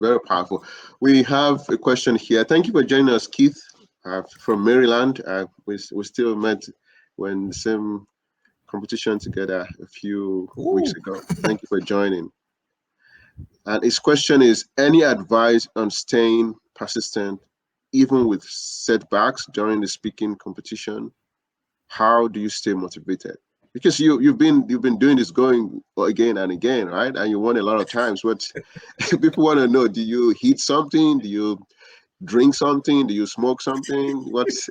Very powerful. We have a question here. Thank you for joining us, Keith, from Maryland. We still met when the same competition together a few weeks ago. Thank you for joining. And his question is, any advice on staying persistent even with setbacks during the speaking competition? How do you stay motivated? Because you've been doing this going again and again, right? And you won a lot of times. What people want to know: do you eat something? Do you drink something? Do you smoke something? What's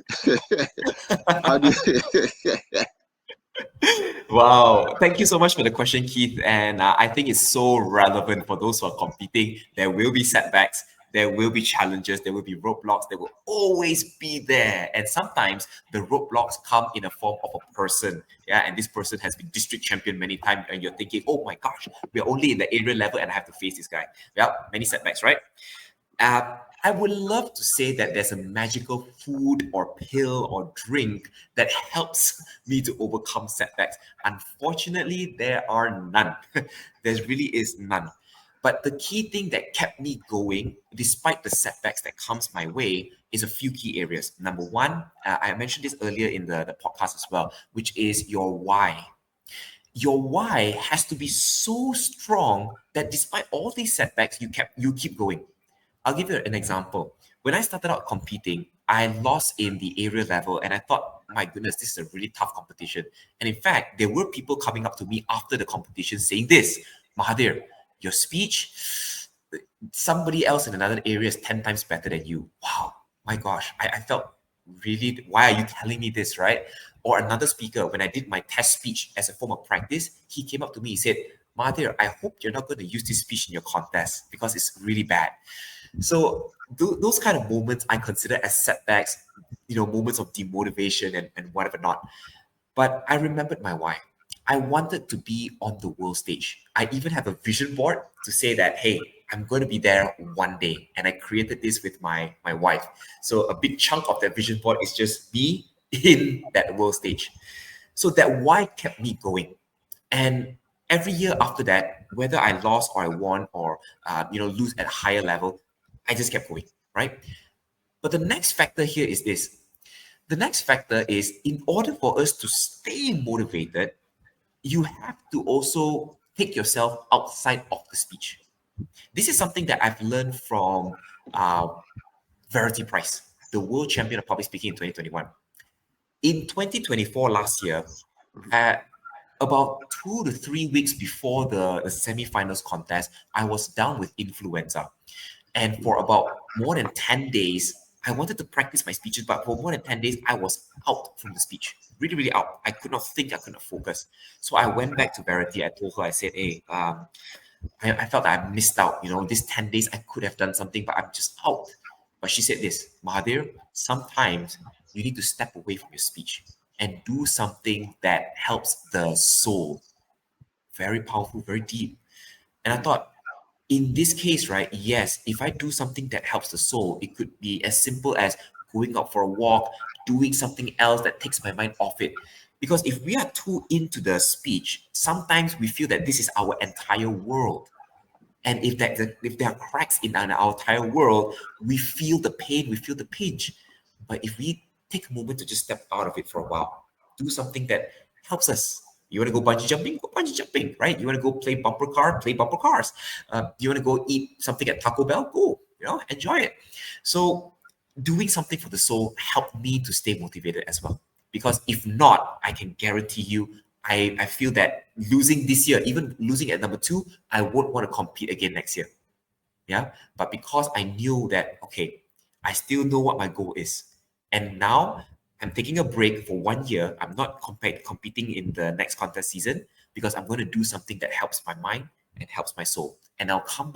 how do you Wow. Thank you so much for the question, Keith. And I think it's so relevant for those who are competing. There will be setbacks, there will be challenges, there will be roadblocks, there will always be there. And sometimes the roadblocks come in a form of a person. Yeah. And this person has been district champion many times. And you're thinking, oh my gosh, we're only in the area level and I have to face this guy. Yeah, many setbacks, right? I would love to say that there's a magical food or pill or drink that helps me to overcome setbacks. Unfortunately, there are none. There really is none. But the key thing that kept me going, despite the setbacks that comes my way, is a few key areas. Number one, I mentioned this earlier in the podcast as well, which is your why. Your why has to be so strong that despite all these setbacks, you keep going. I'll give you an example. When I started out competing, I lost in the area level and I thought, my goodness, this is a really tough competition. And in fact, there were people coming up to me after the competition saying this, Mahathir, your speech, somebody else in another area is 10 times better than you. Wow, my gosh, I felt really, why are you telling me this, right? Or another speaker, when I did my test speech as a form of practice, he came up to me, he said, Mahathir, I hope you're not going to use this speech in your contest because it's really bad. So those kind of moments I consider as setbacks, moments of demotivation and whatever not. But I remembered my why. I wanted to be on the world stage. I even have a vision board to say that, hey, I'm going to be there one day. And I created this with my wife. So a big chunk of that vision board is just me in that world stage. So that why kept me going. And every year after that, whether I lost or I won or lose at a higher level, I just kept going, right? But the next factor here is this. The next factor is, in order for us to stay motivated, you have to also take yourself outside of the speech. This is something that I've learned from Verity Price, the world champion of public speaking in 2021. In 2024, last year, about 2 to 3 weeks before the semi-finals contest, I was down with influenza. And for about more than 10 days, I wanted to practice my speeches, but for more than 10 days, I was out from the speech. Really, really out. I could not think, I could not focus. So I went back to Verity. I told her, I said, hey, I felt that I missed out. These 10 days, I could have done something, but I'm just out. But she said this, Mahathir, sometimes you need to step away from your speech and do something that helps the soul. Very powerful, very deep. And I thought, in this case, right, yes, if I do something that helps the soul, it could be as simple as going out for a walk, doing something else that takes my mind off it. Because if we are too into the speech, sometimes we feel that this is our entire world. And if there are cracks in our entire world, we feel the pain, we feel the pinch. But if we take a moment to just step out of it for a while, do something that helps us. You want to go bungee jumping? Go bungee jumping, right? You want to go play bumper car? Play bumper cars. You want to go eat something at Taco Bell? Go, enjoy it. So doing something for the soul helped me to stay motivated as well. Because if not, I can guarantee you, I feel that losing this year, even losing at number 2, I won't want to compete again next year. Yeah. But because I knew that, okay, I still know what my goal is. And now I'm taking a break for 1 year. I'm not competing in the next contest season because I'm going to do something that helps my mind and helps my soul. And I'll come back